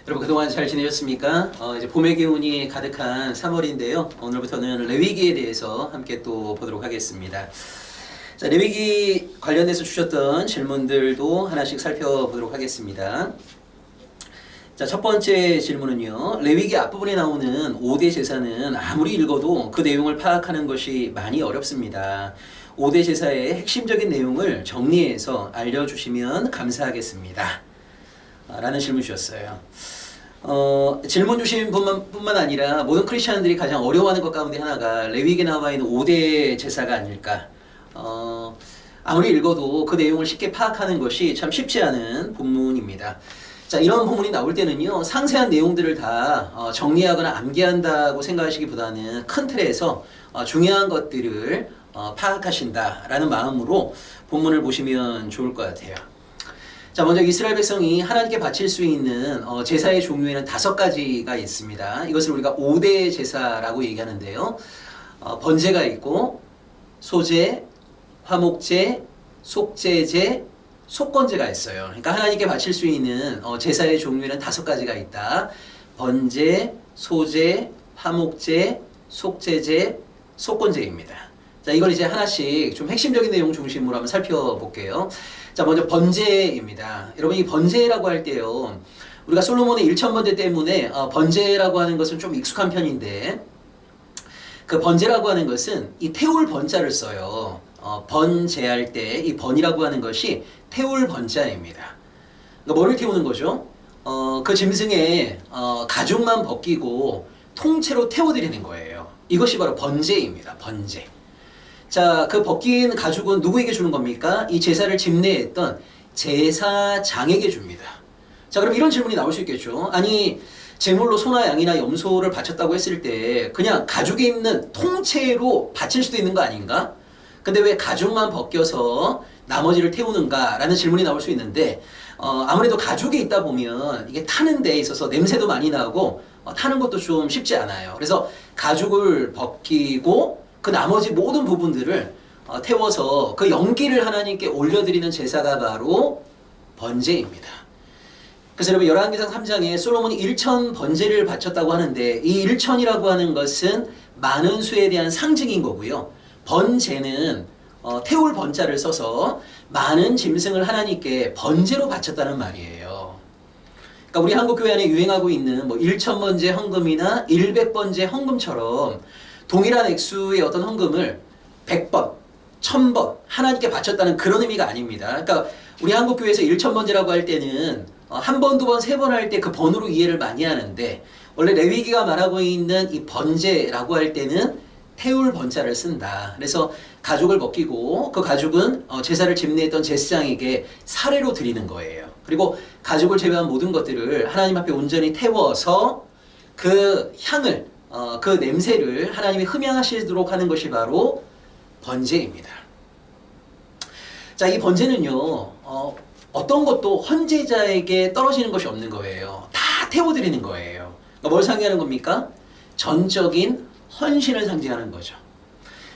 여러분 그동안 잘 지내셨습니까? 이제 봄의 기운이 가득한 3월인데요. 오늘부터는 레위기에 대해서 함께 또 보도록 하겠습니다. 자, 레위기 관련해서 주셨던 질문들도 하나씩 살펴보도록 하겠습니다. 자, 첫 번째 질문은요. 레위기 앞부분에 나오는 5대 제사는 아무리 읽어도 그 내용을 파악하는 것이 많이 어렵습니다. 5대 제사의 핵심적인 내용을 정리해서 알려주시면 감사하겠습니다. 라는 질문 주셨어요. 질문 주신 뿐만 아니라 모든 크리스천들이 가장 어려워하는 것 가운데 하나가 레위기에 나와 있는 5대 제사가 아닐까. 아무리 읽어도 그 내용을 쉽게 파악하는 것이 참 쉽지 않은 본문입니다. 자, 이런 본문이 나올 때는요, 상세한 내용들을 다 정리하거나 암기한다고 생각하시기보다는 큰 틀에서 중요한 것들을 파악하신다라는 마음으로 본문을 보시면 좋을 것 같아요. 자, 먼저 이스라엘 백성이 하나님께 바칠 수 있는 제사의 종류에는 5가지가 있습니다. 이것을 우리가 5대 제사라고 얘기하는데요. 번제가 있고 소제, 화목제, 속제제, 속건제가 있어요. 그러니까 하나님께 바칠 수 있는 제사의 종류에는 5가지가 있다. 번제, 소제, 화목제, 속제제, 속건제입니다. 자, 이걸 이제 하나씩 좀 핵심적인 내용 중심으로 한번 살펴볼게요. 자, 먼저 번제입니다. 여러분, 이 번제라고 할 때요, 우리가 솔로몬의 1,000번제 때문에 번제라고 하는 것은 좀 익숙한 편인데, 그 번제라고 하는 것은 이 태울 번자를 써요. 번제할 때 이 번이라고 하는 것이 태울 번자입니다. 그러니까 뭐를 태우는 거죠? 그 짐승의 가죽만 벗기고 통째로 태워드리는 거예요. 이것이 바로 번제입니다. 번제. 자, 그 벗긴 가죽은 누구에게 주는 겁니까? 이 제사를 집례했던 제사장에게 줍니다. 자, 그럼 이런 질문이 나올 수 있겠죠. 아니, 제물로 소나 양이나 염소를 바쳤다고 했을 때 그냥 가죽에 있는 통째로 바칠 수도 있는 거 아닌가? 근데 왜 가죽만 벗겨서 나머지를 태우는가라는 질문이 나올 수 있는데, 아무래도 가죽에 있다 보면 이게 타는 데 있어서 냄새도 많이 나고 타는 것도 좀 쉽지 않아요. 그래서 가죽을 벗기고 그 나머지 모든 부분들을 태워서 그 연기를 하나님께 올려드리는 제사가 바로 번제입니다. 그래서 여러분 열왕기상 3장에 솔로몬이 1천 번제를 바쳤다고 하는데, 이 1천이라고 하는 것은 많은 수에 대한 상징인 거고요. 번제는 태울 번자를 써서 많은 짐승을 하나님께 번제로 바쳤다는 말이에요. 그러니까 우리 한국교회 안에 유행하고 있는 뭐 1,000번제 헌금이나 100번제 헌금처럼 동일한 액수의 어떤 헌금을 100번, 1000번 하나님께 바쳤다는 그런 의미가 아닙니다. 그러니까 우리 한국교회에서 1,000번제라고 할 때는 한 번, 두 번, 세 번 할 때 그 번으로 이해를 많이 하는데, 원래 레위기가 말하고 있는 이 번제라고 할 때는 태울 번자를 쓴다. 그래서 가죽을 벗기고 그 가죽은 제사를 집례했던 제사장에게 사례로 드리는 거예요. 그리고 가죽을 제외한 모든 것들을 하나님 앞에 온전히 태워서 그 향을, 그 냄새를 하나님이 흠양하시도록 하는 것이 바로 번제입니다. 자, 이 번제는요, 어떤 것도 헌제자에게 떨어지는 것이 없는 거예요. 다 태워드리는 거예요. 그러니까 뭘 상징하는 겁니까? 전적인 헌신을 상징하는 거죠.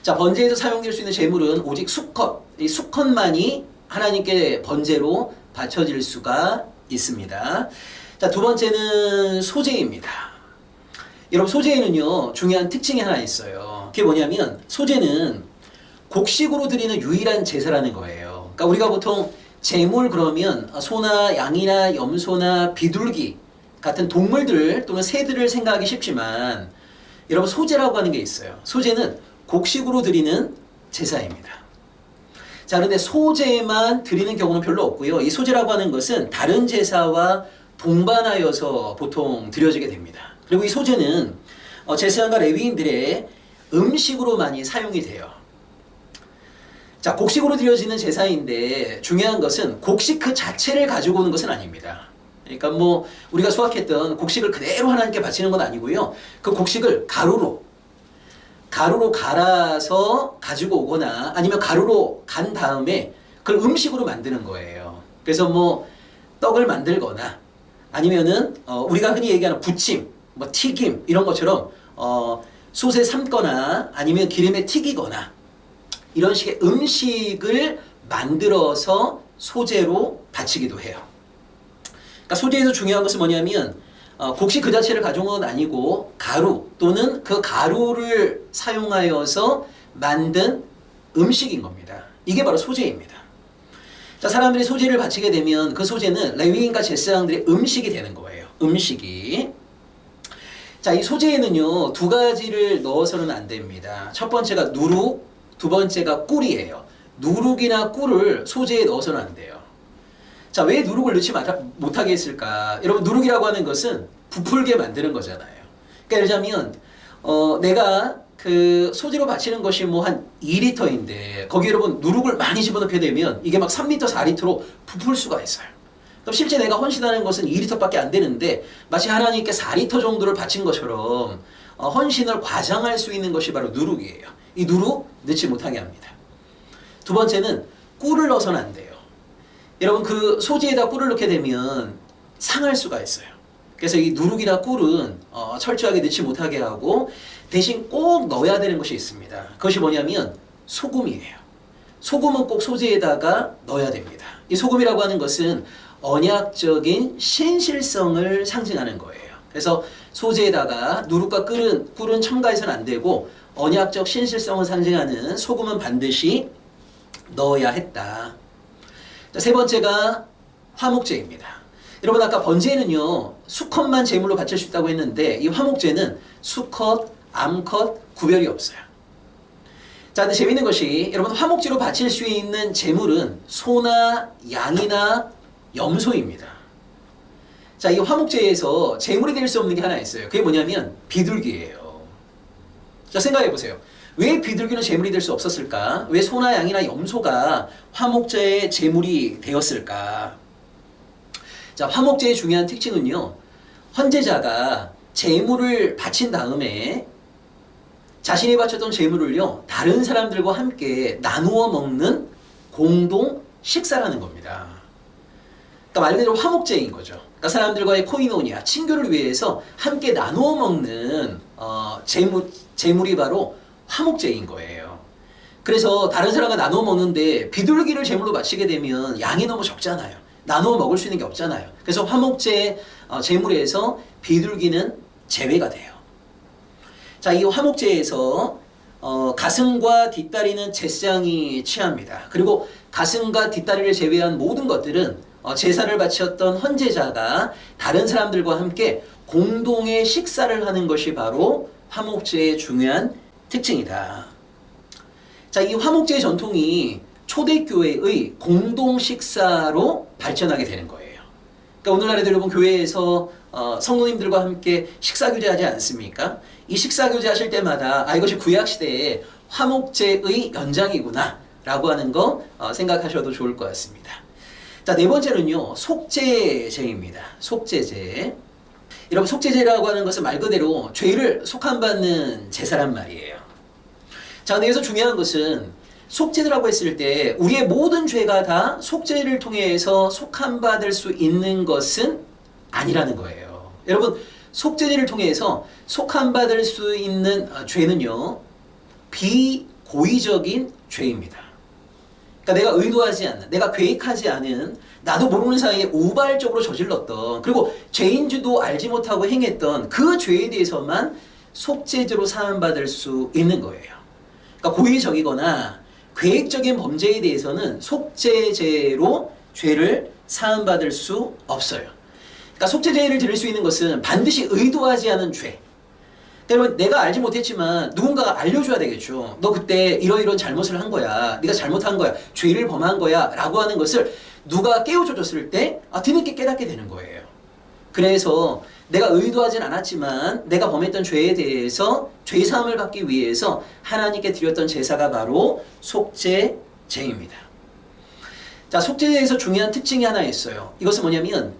자, 번제에서 사용될 수 있는 제물은 오직 수컷, 이 수컷만이 하나님께 번제로 바쳐질 수가 있습니다. 자, 두 번째는 소제입니다. 여러분, 소제에는요, 중요한 특징이 하나 있어요. 그게 뭐냐면, 소제는 곡식으로 드리는 유일한 제사라는 거예요. 그러니까 우리가 보통 제물 그러면 소나 양이나 염소나 비둘기 같은 동물들 또는 새들을 생각하기 쉽지만, 여러분, 소제라고 하는 게 있어요. 소제는 곡식으로 드리는 제사입니다. 자, 그런데 소제만 드리는 경우는 별로 없고요. 이 소제라고 하는 것은 다른 제사와 동반하여서 보통 드려지게 됩니다. 그리고 이 소제는 제사장과 레위인들의 음식으로 많이 사용이 돼요. 자, 곡식으로 드려지는 제사인데 중요한 것은 곡식 그 자체를 가지고 오는 것은 아닙니다. 그러니까 뭐 우리가 수확했던 곡식을 그대로 하나님께 바치는 건 아니고요. 그 곡식을 가루로 갈아서 가지고 오거나 아니면 가루로 간 다음에 그걸 음식으로 만드는 거예요. 그래서 뭐 떡을 만들거나 아니면은 우리가 흔히 얘기하는 부침, 뭐 튀김 이런 것처럼 솥에 삶거나 아니면 기름에 튀기거나 이런 식의 음식을 만들어서 소제로 바치기도 해요. 그러니까 소제에서 중요한 것은 뭐냐면 곡식 그 자체를 가져온 건 아니고 가루 또는 그 가루를 사용하여서 만든 음식인 겁니다. 이게 바로 소제입니다. 자, 사람들이 소제를 바치게 되면 그 소제는 레위인과 제사장들의 음식이 되는 거예요. 음식이. 자, 이 소제에는요, 두 가지를 넣어서는 안 됩니다. 첫 번째가 누룩, 두 번째가 꿀이에요. 누룩이나 꿀을 소제에 넣어서는 안 돼요. 자, 왜 누룩을 넣지 못하게 했을까? 여러분, 누룩이라고 하는 것은 부풀게 만드는 거잖아요. 그러니까 예를 들자면, 내가 그 소제로 바치는 것이 뭐 한 2리터인데, 거기 여러분, 누룩을 많이 집어넣게 되면 이게 막 3리터, 4리터로 부풀 수가 있어요. 그럼 실제 내가 헌신하는 것은 2리터밖에 안 되는데, 마치 하나님께 4리터 정도를 바친 것처럼, 헌신을 과장할 수 있는 것이 바로 누룩이에요. 이 누룩 넣지 못하게 합니다. 두 번째는 꿀을 넣어서는 안 돼요. 여러분, 그 소지에다 꿀을 넣게 되면 상할 수가 있어요. 그래서 이 누룩이나 꿀은 철저하게 넣지 못하게 하고 대신 꼭 넣어야 되는 것이 있습니다. 그것이 뭐냐면 소금이에요. 소금은 꼭 소지에다가 넣어야 됩니다. 이 소금이라고 하는 것은 언약적인 신실성을 상징하는 거예요. 그래서 소지에다가 누룩과 꿀은 첨가해서는 안 되고 언약적 신실성을 상징하는 소금은 반드시 넣어야 했다. 자, 세 번째가 화목제입니다. 여러분, 아까 번제는요, 수컷만 제물로 바칠 수 있다고 했는데 이 화목제는 수컷, 암컷 구별이 없어요. 자, 근데 재밌는 것이 여러분, 화목제로 바칠 수 있는 제물은 소나 양이나 염소입니다. 자, 이 화목제에서 제물이 될 수 없는 게 하나 있어요. 그게 뭐냐면 비둘기예요. 자, 생각해 보세요. 왜 비둘기는 제물이 될 수 없었을까? 왜 소나 양이나 염소가 화목제의 제물이 되었을까? 자, 화목제의 중요한 특징은요, 헌제자가 제물을 바친 다음에 자신이 바쳤던 제물을요, 다른 사람들과 함께 나누어 먹는 공동 식사라는 겁니다. 그러니까 말 그대로 화목제인 거죠. 그러니까 사람들과의 코이노니아, 친교를 위해서 함께 나누어 먹는 제물이 바로 화목제인 거예요. 그래서 다른 사람과 나누어 먹는데 비둘기를 제물로 바치게 되면 양이 너무 적잖아요. 나누어 먹을 수 있는 게 없잖아요. 그래서 화목제 제물에서 비둘기는 제외가 돼요. 자, 이 화목제에서 가슴과 뒷다리는 제사장이 취합니다. 그리고 가슴과 뒷다리를 제외한 모든 것들은 제사를 바쳤던 헌제자가 다른 사람들과 함께 공동의 식사를 하는 것이 바로 화목제의 중요한 특징이다. 자, 이 화목제의 전통이 초대교회의 공동 식사로 발전하게 되는 거예요. 그러니까 오늘날에도 여러분 교회에서 성도님들과 함께 식사 교제하지 않습니까? 이 식사 교제하실 때마다 이것이 구약 시대의 화목제의 연장이구나 라고 하는 거 생각하셔도 좋을 것 같습니다. 자, 네 번째는요, 속죄제입니다. 속죄제. 여러분, 속죄제라고 하는 것은 말 그대로 죄를 속함받는 제사란 말이에요. 자, 근데 여기서 중요한 것은 속죄라고 했을 때 우리의 모든 죄가 다 속죄를 통해서 속함받을 수 있는 것은 아니라는 거예요. 여러분, 속죄제를 통해서 속함받을 수 있는 죄는요, 비고의적인 죄입니다. 그러니까 내가 의도하지 않는, 내가 계획하지 않은, 나도 모르는 사이에 우발적으로 저질렀던, 그리고 죄인지도 알지 못하고 행했던 그 죄에 대해서만 속죄제로 사함받을 수 있는 거예요. 그러니까 고의적이거나 계획적인 범죄에 대해서는 속죄제로 죄를 사함받을 수 없어요. 그러니까 속죄제를 드릴 수 있는 것은 반드시 의도하지 않은 죄. 그러면 내가 알지 못했지만 누군가가 알려줘야 되겠죠. 너 그때 이런 잘못을 한 거야. 네가 잘못한 거야. 죄를 범한 거야. 라고 하는 것을 누가 깨워줘줬을 때 뒤늦게 깨닫게 되는 거예요. 그래서 내가 의도하진 않았지만 내가 범했던 죄에 대해서 죄사함을 받기 위해서 하나님께 드렸던 제사가 바로 속죄제입니다. 자, 속죄제에서 중요한 특징이 하나 있어요. 이것은 뭐냐면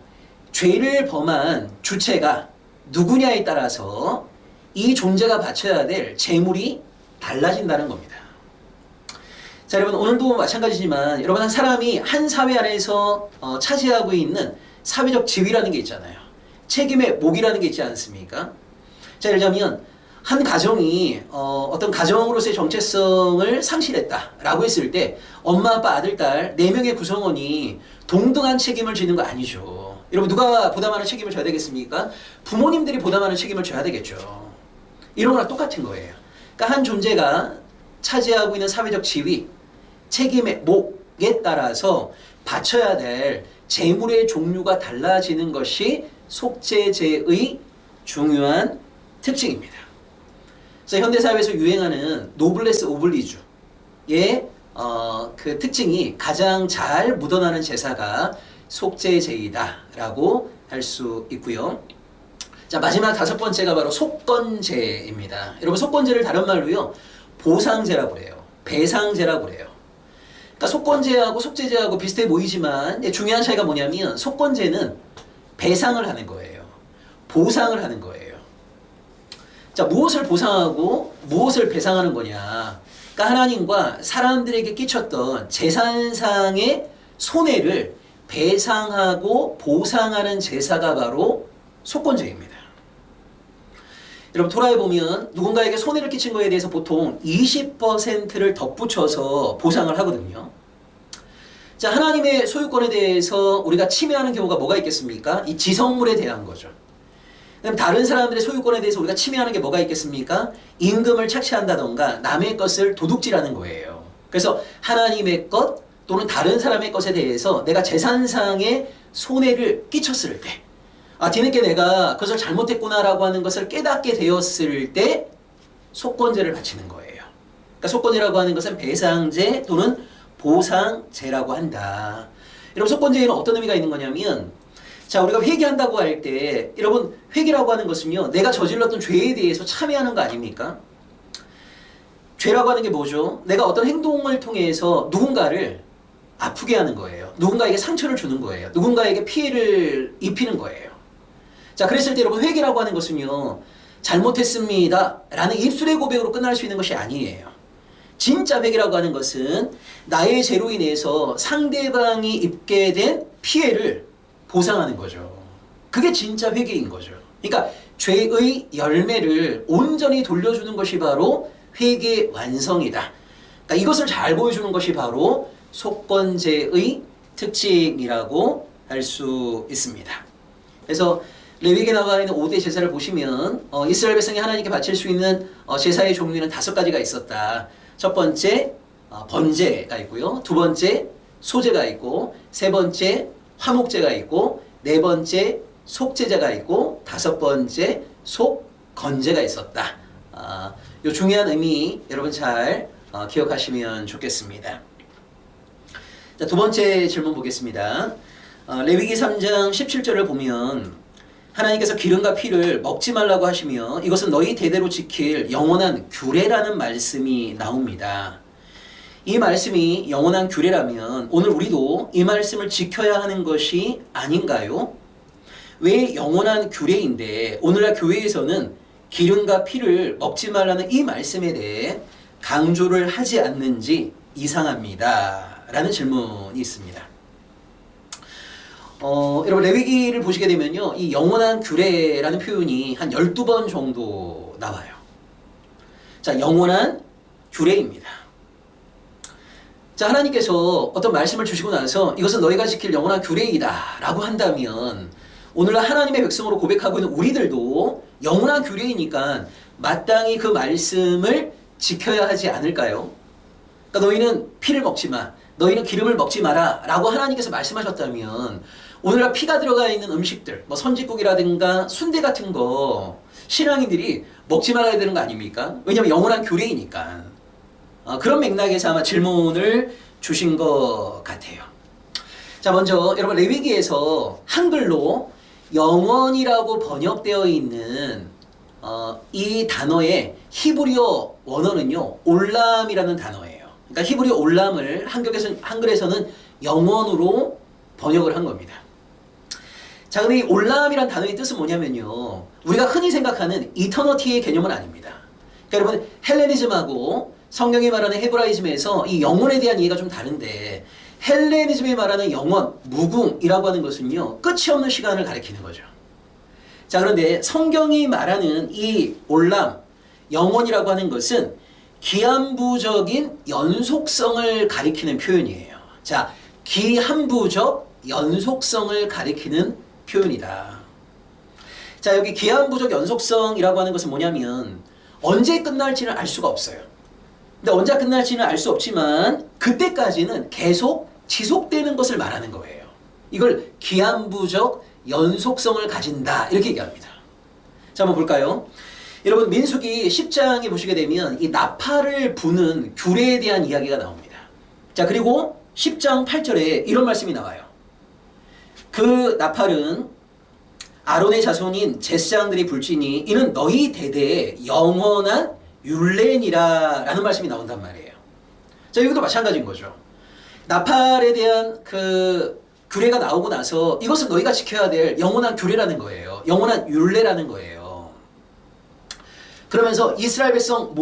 죄를 범한 주체가 누구냐에 따라서 이 존재가 바쳐야 될 제물이 달라진다는 겁니다. 자, 여러분, 오늘도 마찬가지지만 여러분, 한 사람이 한 사회 안에서 차지하고 있는 사회적 지위라는 게 있잖아요. 책임의 몫이라는 게 있지 않습니까? 자, 예를 들자면 한 가정이 어떤 가정으로서의 정체성을 상실했다라고 했을 때 엄마, 아빠, 아들, 딸 4명의 구성원이 동등한 책임을 지는 거 아니죠. 여러분 누가 보다 많은 책임을 져야 되겠습니까? 부모님들이 보다 많은 책임을 져야 되겠죠. 이런 거랑 똑같은 거예요. 그러니까 한 존재가 차지하고 있는 사회적 지위, 책임의 목에 따라서 바쳐야 될 재물의 종류가 달라지는 것이 속죄제의 중요한 특징입니다. 그래서 현대사회에서 유행하는 노블레스 오블리주의 그 특징이 가장 잘 묻어나는 제사가 속죄제이다라고 할 수 있고요. 자, 마지막 다섯 번째가 바로 속건제입니다. 여러분 속건제를 다른 말로요 보상제라고 그래요. 배상제라고 그래요. 그러니까 속건제하고 속죄제하고 비슷해 보이지만 중요한 차이가 뭐냐면 속건제는 배상을 하는 거예요. 보상을 하는 거예요. 자, 무엇을 보상하고 무엇을 배상하는 거냐? 그러니까 하나님과 사람들에게 끼쳤던 재산상의 손해를 배상하고 보상하는 제사가 바로 속건제입니다. 여러분 토라에 보면 누군가에게 손해를 끼친 거에 대해서 보통 20%를 덧붙여서 보상을 하거든요. 자, 하나님의 소유권에 대해서 우리가 침해하는 경우가 뭐가 있겠습니까? 이 지성물에 대한 거죠. 그럼 다른 사람들의 소유권에 대해서 우리가 침해하는 게 뭐가 있겠습니까? 임금을 착취한다던가 남의 것을 도둑질하는 거예요. 그래서 하나님의 것 또는 다른 사람의 것에 대해서 내가 재산상의 손해를 끼쳤을 때 뒤늦게 내가 그것을 잘못했구나라고 하는 것을 깨닫게 되었을 때 속건제를 바치는 거예요. 그러니까 속건제라고 하는 것은 배상제 또는 보상제라고 한다. 여러분 속건제에는 어떤 의미가 있는 거냐면 자, 우리가 회개한다고 할 때 여러분 회개라고 하는 것은요 내가 저질렀던 죄에 대해서 참회하는 거 아닙니까? 죄라고 하는 게 뭐죠? 내가 어떤 행동을 통해서 누군가를 아프게 하는 거예요. 누군가에게 상처를 주는 거예요. 누군가에게 피해를 입히는 거예요. 자, 그랬을 때 여러분 회개라고 하는 것은요 잘못했습니다 라는 입술의 고백으로 끝날 수 있는 것이 아니에요. 진짜 회개라고 하는 것은 나의 죄로 인해서 상대방이 입게 된 피해를 보상하는 거죠. 그게 진짜 회개인 거죠. 그러니까 죄의 열매를 온전히 돌려주는 것이 바로 회개 완성이다. 그러니까 이것을 잘 보여주는 것이 바로 속건제의 특징이라고 할 수 있습니다. 그래서 레위기에 나와 있는 5대 제사를 보시면 이스라엘 백성이 하나님께 바칠 수 있는 제사의 종류는 5가지가 있었다. 첫 번째 번제가 있고요. 두 번째 소제가 있고, 세 번째 화목제가 있고, 네 번째 속죄제가 있고, 다섯 번째 속건제가 있었다. 이 중요한 의미 여러분 잘 기억하시면 좋겠습니다. 자, 두 번째 질문 보겠습니다. 레위기 3장 17절을 보면 하나님께서 기름과 피를 먹지 말라고 하시며 이것은 너희 대대로 지킬 영원한 규례라는 말씀이 나옵니다. 이 말씀이 영원한 규례라면 오늘 우리도 이 말씀을 지켜야 하는 것이 아닌가요? 왜 영원한 규례인데 오늘날 교회에서는 기름과 피를 먹지 말라는 이 말씀에 대해 강조를 하지 않는지 이상합니다. 라는 질문이 있습니다. 여러분 레위기를 보시게 되면요 이 영원한 규례라는 표현이 한 12번 정도 나와요. 자, 영원한 규례입니다. 자, 하나님께서 어떤 말씀을 주시고 나서 이것은 너희가 지킬 영원한 규례이다 라고 한다면 오늘날 하나님의 백성으로 고백하고 있는 우리들도 영원한 규례이니까 마땅히 그 말씀을 지켜야 하지 않을까요? 그러니까 너희는 피를 먹지 마, 너희는 기름을 먹지 마라 라고 하나님께서 말씀하셨다면 오늘날 피가 들어가 있는 음식들, 뭐 선짓국이라든가 순대 같은 거 신앙인들이 먹지 말아야 되는 거 아닙니까? 왜냐하면 영원한 규례이니까. 그런 맥락에서 아마 질문을 주신 것 같아요. 자, 먼저 여러분 레위기에서 한글로 영원이라고 번역되어 있는 이 단어의 히브리어 원어는요 올람이라는 단어예요. 그러니까 히브리어 올람을 한글에서는 영원으로 번역을 한 겁니다. 자, 근데 이 올람이란 단어의 뜻은 뭐냐면요 우리가 흔히 생각하는 이터너티의 개념은 아닙니다. 그러니까 여러분 헬레니즘하고 성경이 말하는 헤브라이즘에서 이 영혼에 대한 이해가 좀 다른데 헬레니즘이 말하는 영원, 무궁이라고 하는 것은요 끝이 없는 시간을 가리키는 거죠. 자, 그런데 성경이 말하는 이 올람, 영원이라고 하는 것은 기한부적인 연속성을 가리키는 표현이에요. 자, 기한부적 연속성을 가리키는 표현이다. 자, 여기 기한부적 연속성이라고 하는 것은 뭐냐면 언제 끝날지는 알 수가 없어요. 근데 언제 끝날지는 알 수 없지만 그때까지는 계속 지속되는 것을 말하는 거예요. 이걸 기한부적 연속성을 가진다 이렇게 얘기합니다. 자, 한번 볼까요? 여러분 민수기 10장에 보시게 되면 이 나팔을 부는 규례에 대한 이야기가 나옵니다. 자, 그리고 10장 8절에 이런 말씀이 나와요. 그 나팔은 아론의 자손인 제사장들이 불지니 이는 너희 대대의 영원한 율례니라 라는 말씀이 나온단 말이에요. 자, 여기도 마찬가지인 거죠. 나팔에 대한 그 규례가 나오고 나서 이것은 너희가 지켜야 될 영원한 규례라는 거예요. 영원한 율례라는 거예요. 그러면서 이스라엘 백성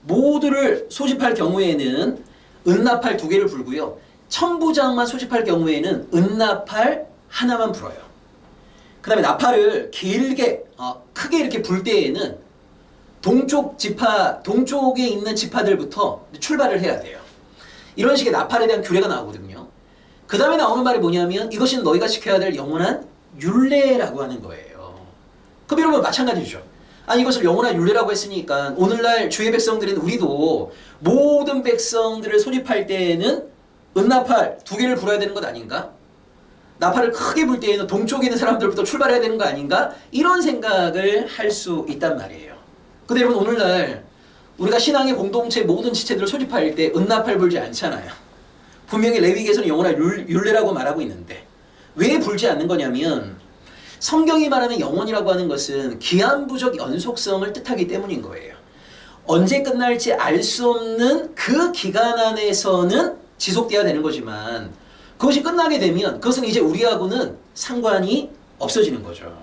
모두를 소집할 경우에는 은나팔 2개를 불고요. 천부장만 소집할 경우에는 은나팔 하나만 불어요. 그 다음에 나팔을 길게 크게 이렇게 불 때에는 동쪽에 있는 지파들부터 출발을 해야 돼요. 이런 식의 나팔에 대한 규례가 나오거든요. 그 다음에 나오는 말이 뭐냐면 이것은 너희가 지켜야 될 영원한 율례라고 하는 거예요. 그럼 여러분 마찬가지죠. 아니 이것을 영원한 율례라고 했으니까 오늘날 주의 백성들인 우리도 모든 백성들을 소집할 때에는 은나팔 2개를 불어야 되는 것 아닌가? 나팔을 크게 불 때에는 동쪽에 있는 사람들부터 출발해야 되는 거 아닌가? 이런 생각을 할 수 있단 말이에요. 근데 여러분 오늘날 우리가 신앙의 공동체 모든 지체들을 소집할 때 은나팔 불지 않잖아요. 분명히 레위기에서는 영원한 율례라고 말하고 있는데 왜 불지 않는 거냐면 성경이 말하는 영원이라고 하는 것은 기한부적 연속성을 뜻하기 때문인 거예요. 언제 끝날지 알 수 없는 그 기간 안에서는 지속돼야 되는 거지만 그것이 끝나게 되면 그것은 이제 우리하고는 상관이 없어지는 거죠.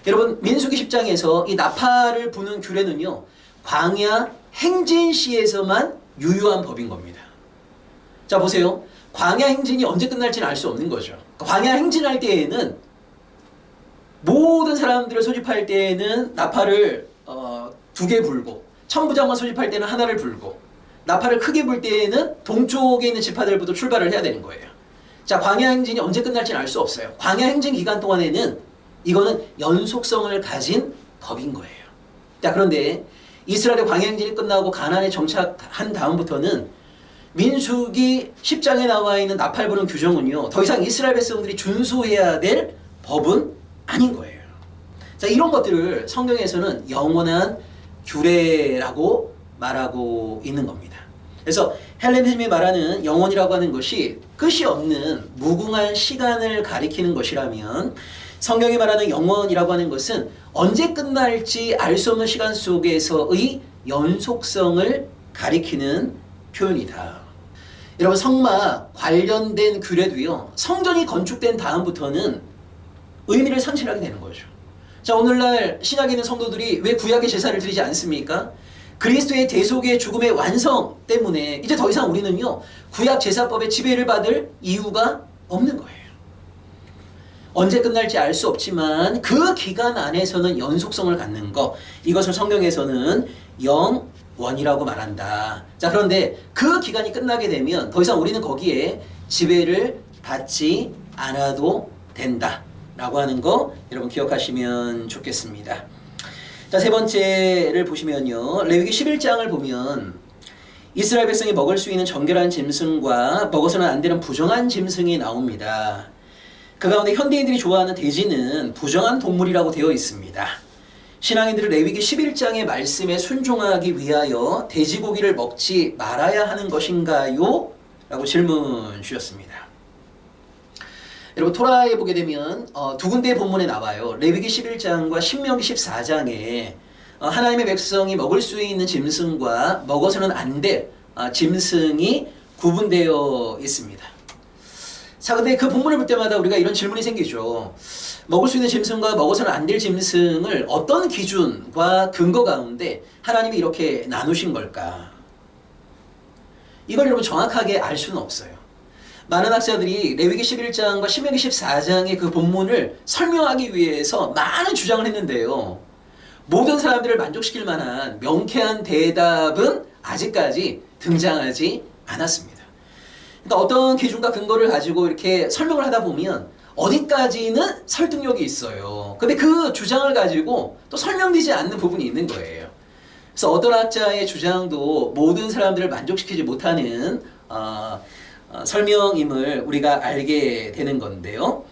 여러분 민수기 10장에서 이 나팔을 부는 규례는요. 광야 행진시에서만 유효한 법인 겁니다. 자 보세요. 광야 행진이 언제 끝날지는 알 수 없는 거죠. 광야 행진할 때에는 모든 사람들을 소집할 때에는 나팔을 2개 불고 천부장만 소집할 때는 하나를 불고 나팔을 크게 불 때에는 동쪽에 있는 지파들부터 출발을 해야 되는 거예요. 자, 광야 행진이 언제 끝날지는 알 수 없어요. 광야 행진 기간 동안에는 이거는 연속성을 가진 법인 거예요. 자, 그런데 이스라엘의 광야 행진이 끝나고 가나안에 정착한 다음부터는 민수기 10장에 나와 있는 나팔 부는 규정은요. 더 이상 이스라엘 백성들이 준수해야 될 법은 아닌 거예요. 자, 이런 것들을 성경에서는 영원한 규례라고 말하고 있는 겁니다. 그래서 헬레니즘이 말하는 영원이라고 하는 것이 끝이 없는 무궁한 시간을 가리키는 것이라면 성경이 말하는 영원이라고 하는 것은 언제 끝날지 알 수 없는 시간 속에서의 연속성을 가리키는 표현이다. 여러분 성막 관련된 규례도요. 성전이 건축된 다음부터는 의미를 상실하게 되는 거죠. 자, 오늘날 신약에 있는 성도들이 왜 구약의 제사를 드리지 않습니까? 그리스도의 대속의 죽음의 완성 때문에 이제 더 이상 우리는요. 구약 제사법의 지배를 받을 이유가 없는 거예요. 언제 끝날지 알 수 없지만 그 기간 안에서는 연속성을 갖는 것, 이것을 성경에서는 영원이라고 말한다. 자, 그런데 그 기간이 끝나게 되면 더 이상 우리는 거기에 지배를 받지 않아도 된다 라고 하는 거 여러분 기억하시면 좋겠습니다. 자, 세 번째를 보시면요. 레위기 11장을 보면 이스라엘 백성이 먹을 수 있는 정결한 짐승과 먹어서는 안 되는 부정한 짐승이 나옵니다. 그 가운데 현대인들이 좋아하는 돼지는 부정한 동물이라고 되어 있습니다. 신앙인들은 레위기 11장의 말씀에 순종하기 위하여 돼지고기를 먹지 말아야 하는 것인가요? 라고 질문 주셨습니다. 여러분 토라에 보게 되면 두 군데의 본문에 나와요. 레위기 11장과 신명기 14장에 하나님의 백성이 먹을 수 있는 짐승과 먹어서는 안 될 짐승이 구분되어 있습니다. 자, 근데 그 본문을 볼 때마다 우리가 이런 질문이 생기죠. 먹을 수 있는 짐승과 먹어서는 안 될 짐승을 어떤 기준과 근거 가운데 하나님이 이렇게 나누신 걸까? 이걸 여러분 정확하게 알 수는 없어요. 많은 학자들이 레위기 11장과 신명기 14장의 그 본문을 설명하기 위해서 많은 주장을 했는데요. 모든 사람들을 만족시킬 만한 명쾌한 대답은 아직까지 등장하지 않았습니다. 그러니까 어떤 기준과 근거를 가지고 이렇게 설명을 하다 보면 어디까지는 설득력이 있어요. 근데 그 주장을 가지고 또 설명되지 않는 부분이 있는 거예요. 그래서 어떤 학자의 주장도 모든 사람들을 만족시키지 못하는 설명임을 우리가 알게 되는 건데요.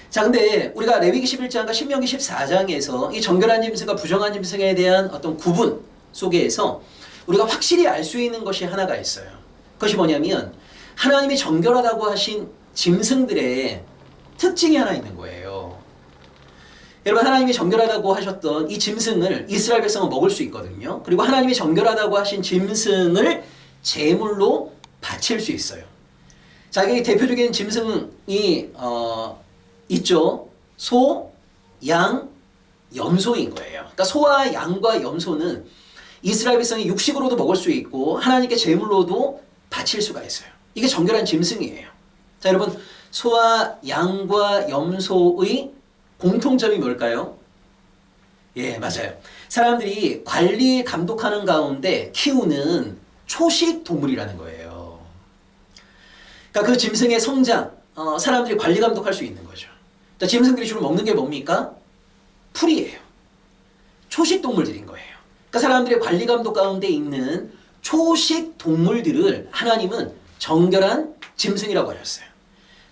자, 근데 우리가 레위기 11장과 신명기 14장에서 이 정결한 짐승과 부정한 짐승에 대한 어떤 구분 속에서 우리가 확실히 알 수 있는 것이 하나가 있어요. 그것이 뭐냐면 하나님이 정결하다고 하신 짐승들의 특징이 하나 있는 거예요. 여러분, 하나님이 정결하다고 하셨던 이 짐승을 이스라엘 백성은 먹을 수 있거든요. 그리고 하나님이 정결하다고 하신 짐승을 제물로 바칠 수 있어요. 자, 이 대표적인 짐승이 있죠. 소, 양, 염소인 거예요. 그러니까 소와 양과 염소는 이스라엘 백성이 육식으로도 먹을 수 있고 하나님께 제물로도 바칠 수가 있어요. 이게 정결한 짐승이에요. 자, 여러분, 소와 양과 염소의 공통점이 뭘까요? 예, 맞아요. 사람들이 관리, 감독하는 가운데 키우는 초식 동물이라는 거예요. 그러니까 그 짐승의 성장, 사람들이 관리, 감독할 수 있는 거죠. 자, 짐승들이 주로 먹는 게 뭡니까? 풀이에요. 초식 동물들인 거예요. 그러니까 사람들의 관리, 감독 가운데 있는 초식 동물들을 하나님은 정결한 짐승이라고 하셨어요.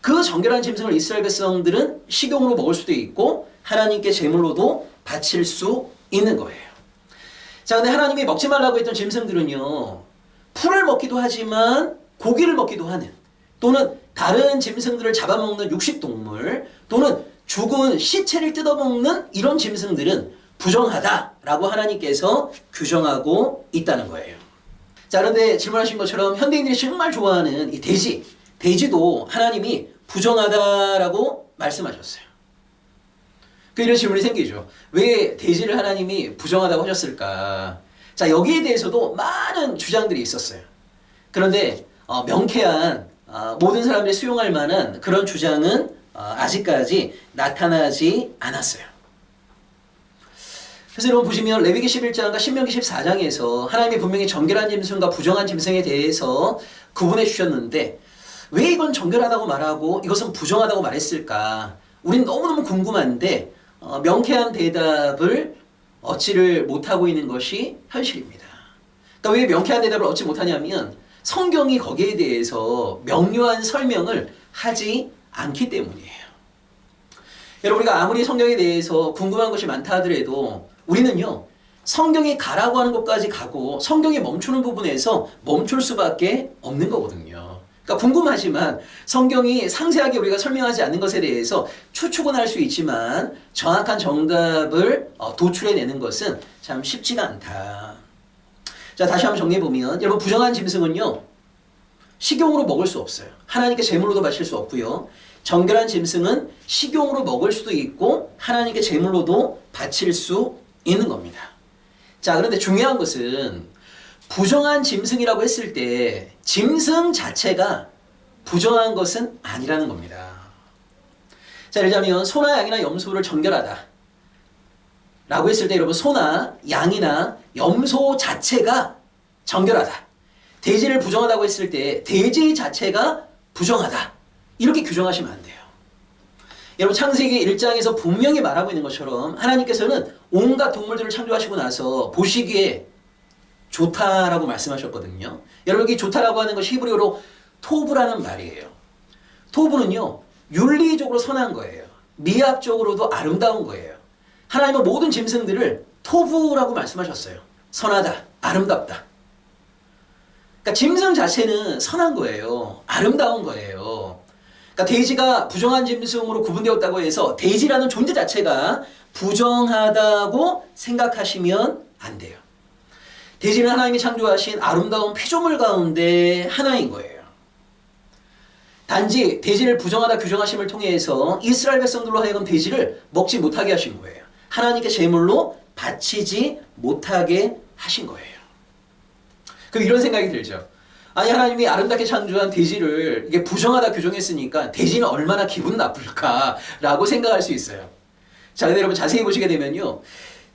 그 정결한 짐승을 이스라엘 백성들은 식용으로 먹을 수도 있고 하나님께 제물로도 바칠 수 있는 거예요. 자, 근데 하나님이 먹지 말라고 했던 짐승들은요, 풀을 먹기도 하지만 고기를 먹기도 하는, 또는 다른 짐승들을 잡아먹는 육식동물, 또는 죽은 시체를 뜯어먹는 이런 짐승들은 부정하다라고 하나님께서 규정하고 있다는 거예요. 자, 그런데 질문하신 것처럼 현대인들이 정말 좋아하는 이 돼지도 하나님이 부정하다라고 말씀하셨어요. 이런 질문이 생기죠. 왜 돼지를 하나님이 부정하다고 하셨을까? 자, 여기에 대해서도 많은 주장들이 있었어요. 그런데 명쾌한 모든 사람들이 수용할 만한 그런 주장은 아직까지 나타나지 않았어요. 그래서 여러분 보시면 레위기 11장과 신명기 14장에서 하나님이 분명히 정결한 짐승과 부정한 짐승에 대해서 구분해 주셨는데 왜 이건 정결하다고 말하고 이것은 부정하다고 말했을까? 우린 너무너무 궁금한데 명쾌한 대답을 얻지를 못하고 있는 것이 현실입니다. 그러니까 왜 명쾌한 대답을 얻지 못하냐면 성경이 거기에 대해서 명료한 설명을 하지 않기 때문이에요. 여러분, 우리가 아무리 성경에 대해서 궁금한 것이 많다 하더라도 우리는요, 성경이 가라고 하는 것까지 가고 성경이 멈추는 부분에서 멈출 수밖에 없는 거거든요. 그러니까 궁금하지만 성경이 상세하게 우리가 설명하지 않는 것에 대해서 추측은 할 수 있지만 정확한 정답을 도출해내는 것은 참 쉽지가 않다. 자, 다시 한번 정리해보면 여러분, 부정한 짐승은요, 식용으로 먹을 수 없어요. 하나님께 제물로도 바칠 수 없고요. 정결한 짐승은 식용으로 먹을 수도 있고 하나님께 제물로도 바칠 수 있는 겁니다. 자, 그런데 중요한 것은 부정한 짐승이라고 했을 때 짐승 자체가 부정한 것은 아니라는 겁니다. 자, 예를 들자면 소나 양이나 염소를 정결하다 라고 했을 때 여러분, 소나 양이나 염소 자체가 정결하다. 돼지를 부정하다고 했을 때 돼지 자체가 부정하다. 이렇게 규정하시면 안 돼요. 여러분, 창세기 1장에서 분명히 말하고 있는 것처럼 하나님께서는 온갖 동물들을 창조하시고 나서 보시기에 좋다라고 말씀하셨거든요. 여러분, 여기 좋다라고 하는 것이 히브리어로 토브라는 말이에요. 토브는요, 윤리적으로 선한 거예요. 미학적으로도 아름다운 거예요. 하나님은 모든 짐승들을 토브라고 말씀하셨어요. 선하다, 아름답다. 그러니까 짐승 자체는 선한 거예요. 아름다운 거예요. 그러니까 돼지가 부정한 짐승으로 구분되었다고 해서 돼지라는 존재 자체가 부정하다고 생각하시면 안 돼요. 돼지는 하나님이 창조하신 아름다운 피조물 가운데 하나인 거예요. 단지 돼지를 부정하다 규정하심을 통해서 이스라엘 백성들로 하여금 돼지를 먹지 못하게 하신 거예요. 하나님께 제물로 바치지 못하게 하신 거예요. 그럼 이런 생각이 들죠. 아니, 하나님이 아름답게 창조한 돼지를 이게 부정하다 규정했으니까 돼지는 얼마나 기분 나쁠까라고 생각할 수 있어요. 자, 근데 여러분 자세히 보시게 되면요,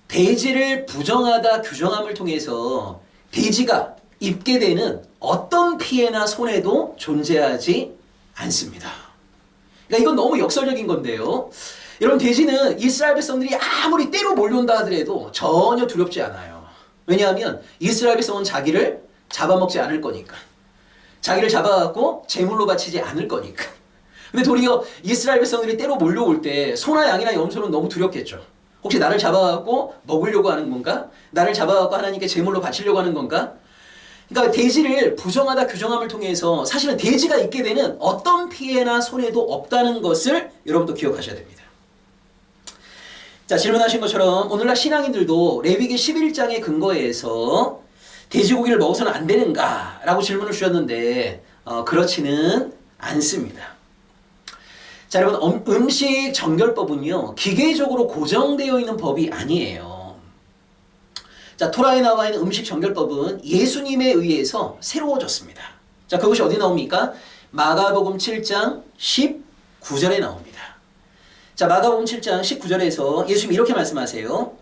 돼지를 부정하다 규정함을 통해서 돼지가 입게 되는 어떤 피해나 손해도 존재하지 않습니다. 그러니까 이건 너무 역설적인 건데요. 여러분, 돼지는 이스라엘 백성들이 아무리 때로 몰려온다 하더라도 전혀 두렵지 않아요. 왜냐하면 이스라엘 백성은 자기를 잡아먹지 않을 거니까. 자기를 잡아갖고 제물로 바치지 않을 거니까. 근데 도리어 이스라엘 백성들이 때로 몰려올 때 소나 양이나 염소는 너무 두렵겠죠. 혹시 나를 잡아갖고 먹으려고 하는 건가? 나를 잡아갖고 하나님께 제물로 바치려고 하는 건가? 그러니까 돼지를 부정하다 규정함을 통해서 사실은 돼지가 있게 되는 어떤 피해나 손해도 없다는 것을 여러분도 기억하셔야 됩니다. 자, 질문하신 것처럼 오늘날 신앙인들도 레위기 11장의 근거에서 돼지고기를 먹어서는 안 되는가? 라고 질문을 주셨는데 그렇지는 않습니다. 자, 여러분, 음식 정결법은요, 기계적으로 고정되어 있는 법이 아니에요. 자, 토라에 나와 있는 음식 정결법은 예수님에 의해서 새로워졌습니다. 자, 그것이 어디 나옵니까? 마가복음 7장 19절에 나옵니다. 자, 마가복음 7장 19절에서 예수님이 이렇게 말씀하세요.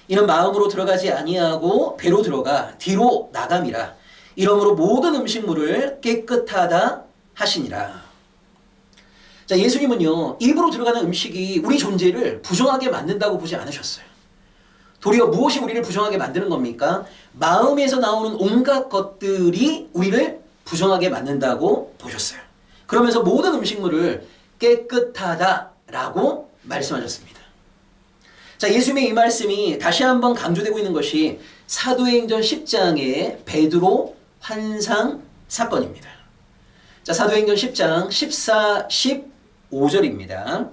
이는 마음으로 들어가지 아니하고 배로 들어가 뒤로 나감이라. 이러므로 모든 음식물을 깨끗하다 하시니라. 자, 예수님은요, 입으로 들어가는 음식이 우리 존재를 부정하게 만든다고 보지 않으셨어요. 도리어 무엇이 우리를 부정하게 만드는 겁니까? 마음에서 나오는 온갖 것들이 우리를 부정하게 만든다고 보셨어요. 그러면서 모든 음식물을 깨끗하다라고 말씀하셨습니다. 자, 예수님의 이 말씀이 다시 한번 강조되고 있는 것이 사도행전 10장의 베드로 환상 사건입니다. 자, 사도행전 10장 14, 15절입니다.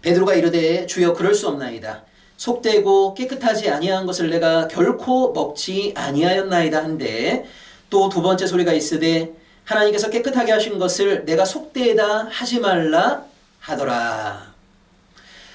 베드로가 이르되 주여 그럴 수 없나이다. 속되고 깨끗하지 아니한 것을 내가 결코 먹지 아니하였나이다 한데 또 두 번째 소리가 있으되 하나님께서 깨끗하게 하신 것을 내가 속되다 하지 말라 하더라.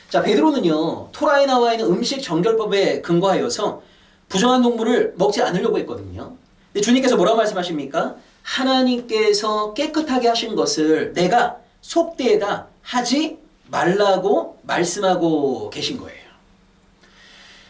자, 베드로는요, 토라에 나와 있는 음식 정결법에 근거하여서 부정한 동물을 먹지 않으려고 했거든요. 근데 주님께서 뭐라고 말씀하십니까? 하나님께서 깨끗하게 하신 것을 내가 속되다 하지 말라고 말씀하고 계신 거예요.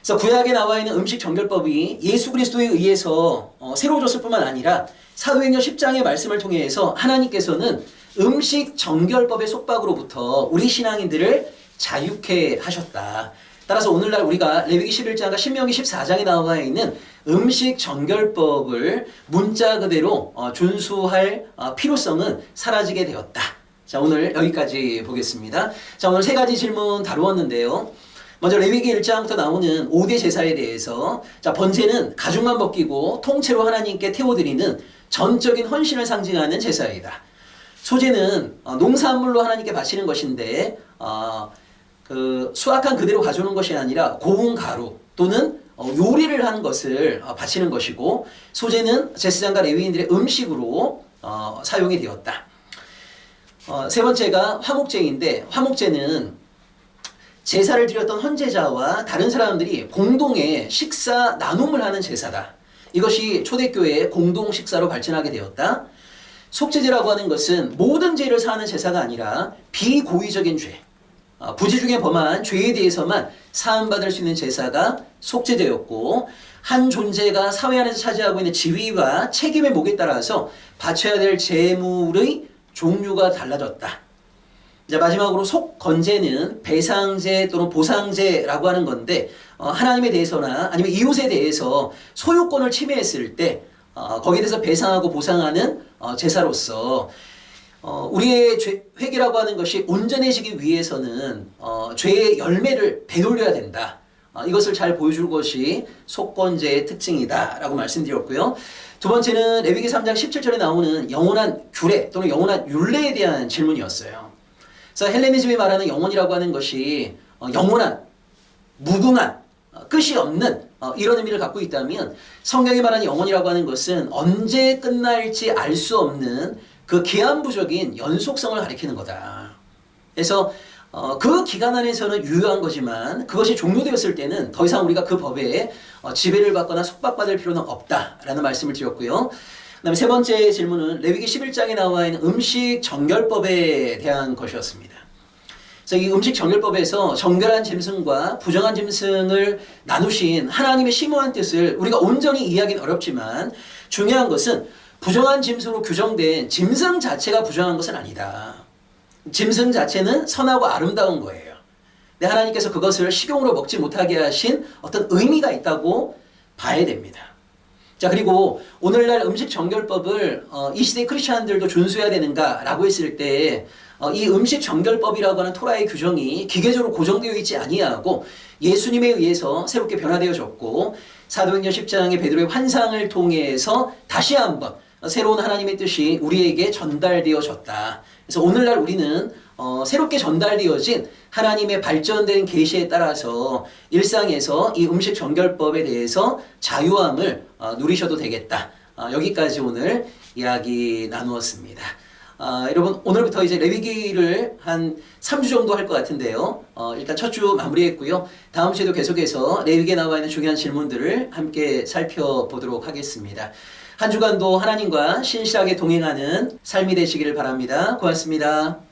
그래서 구약에 나와 있는 음식 정결법이 예수 그리스도에 의해서 새로워졌을 뿐만 아니라 사도행전 10장의 말씀을 통해서 하나님께서는 음식 정결법의 속박으로부터 우리 신앙인들을 자유케 하셨다. 따라서 오늘날 우리가 레위기 11장과 신명기 14장에 나와 있는 음식 정결법을 문자 그대로 준수할 필요성은 사라지게 되었다. 자, 오늘 여기까지 보겠습니다. 자, 오늘 세 가지 질문 다루었는데요. 먼저 레위기 1장부터 나오는 5대 제사에 대해서, 자, 번제는 가죽만 벗기고 통째로 하나님께 태워드리는 전적인 헌신을 상징하는 제사이다. 소제는 농산물로 하나님께 바치는 것인데 수확한 그대로 가져오는 것이 아니라 고운 가루 또는 요리를 한 것을 바치는 것이고, 소제는 제사장과 레위인들의 음식으로 사용이 되었다. 세 번째가 화목제인데, 화목제는 제사를 드렸던 헌제자와 다른 사람들이 공동의 식사 나눔을 하는 제사다. 이것이 초대교회의 공동 식사로 발전하게 되었다. 속죄제라고 하는 것은 모든 죄를 사하는 제사가 아니라 비고의적인 죄, 부지 중에 범한 죄에 대해서만 사함받을 수 있는 제사가 속죄제였고, 한 존재가 사회 안에서 차지하고 있는 지위와 책임의 목에 따라서 바쳐야 될 제물의 종류가 달라졌다. 이제 마지막으로 속건제는 배상제 또는 보상제라고 하는 건데, 하나님에 대해서나 아니면 이웃에 대해서 소유권을 침해했을 때 거기에 대해서 배상하고 보상하는 제사로서 우리의 회개라고 하는 것이 온전해지기 위해서는 죄의 열매를 되돌려야 된다. 이것을 잘 보여줄 것이 속건제의 특징이다 라고 말씀드렸고요. 두 번째는 레위기 3장 17절에 나오는 영원한 규례 또는 영원한 율례에 대한 질문이었어요. 그래서 헬레니즘이 말하는 영혼이라고 하는 것이 영원한, 무궁한, 끝이 없는 이런 의미를 갖고 있다면, 성경이 말하는 영혼이라고 하는 것은 언제 끝날지 알 수 없는 그 기한부적인 연속성을 가리키는 거다. 그래서 그 기간 안에서는 유효한 거지만 그것이 종료되었을 때는 더 이상 우리가 그 법에 지배를 받거나 속박받을 필요는 없다라는 말씀을 드렸고요. 그 다음에 세 번째 질문은 레위기 11장에 나와 있는 음식 정결법에 대한 것이었습니다. 그래서 이 음식 정결법에서 정결한 짐승과 부정한 짐승을 나누신 하나님의 심오한 뜻을 우리가 온전히 이해하기는 어렵지만, 중요한 것은 부정한 짐승으로 규정된 짐승 자체가 부정한 것은 아니다. 짐승 자체는 선하고 아름다운 거예요. 근데 하나님께서 그것을 식용으로 먹지 못하게 하신 어떤 의미가 있다고 봐야 됩니다. 자, 그리고 오늘날 음식 정결법을 이 시대 크리스찬들도 준수해야 되는가라고 했을 때 이 음식 정결법이라고 하는 토라의 규정이 기계적으로 고정되어 있지 아니하고 예수님에 의해서 새롭게 변화되어졌고 사도행전 10장의 베드로의 환상을 통해서 다시 한번 새로운 하나님의 뜻이 우리에게 전달되어졌다. 그래서 오늘날 우리는 새롭게 전달되어진 하나님의 발전된 계시에 따라서 일상에서 이 음식 정결법에 대해서 자유함을 누리셔도 되겠다. 여기까지 오늘 이야기 나누었습니다. 여러분 오늘부터 이제 레위기를 한 3주 정도 할 것 같은데요. 일단 첫 주 마무리했고요. 다음 주에도 계속해서 레위기에 나와 있는 중요한 질문들을 함께 살펴보도록 하겠습니다. 한 주간도 하나님과 신실하게 동행하는 삶이 되시기를 바랍니다. 고맙습니다.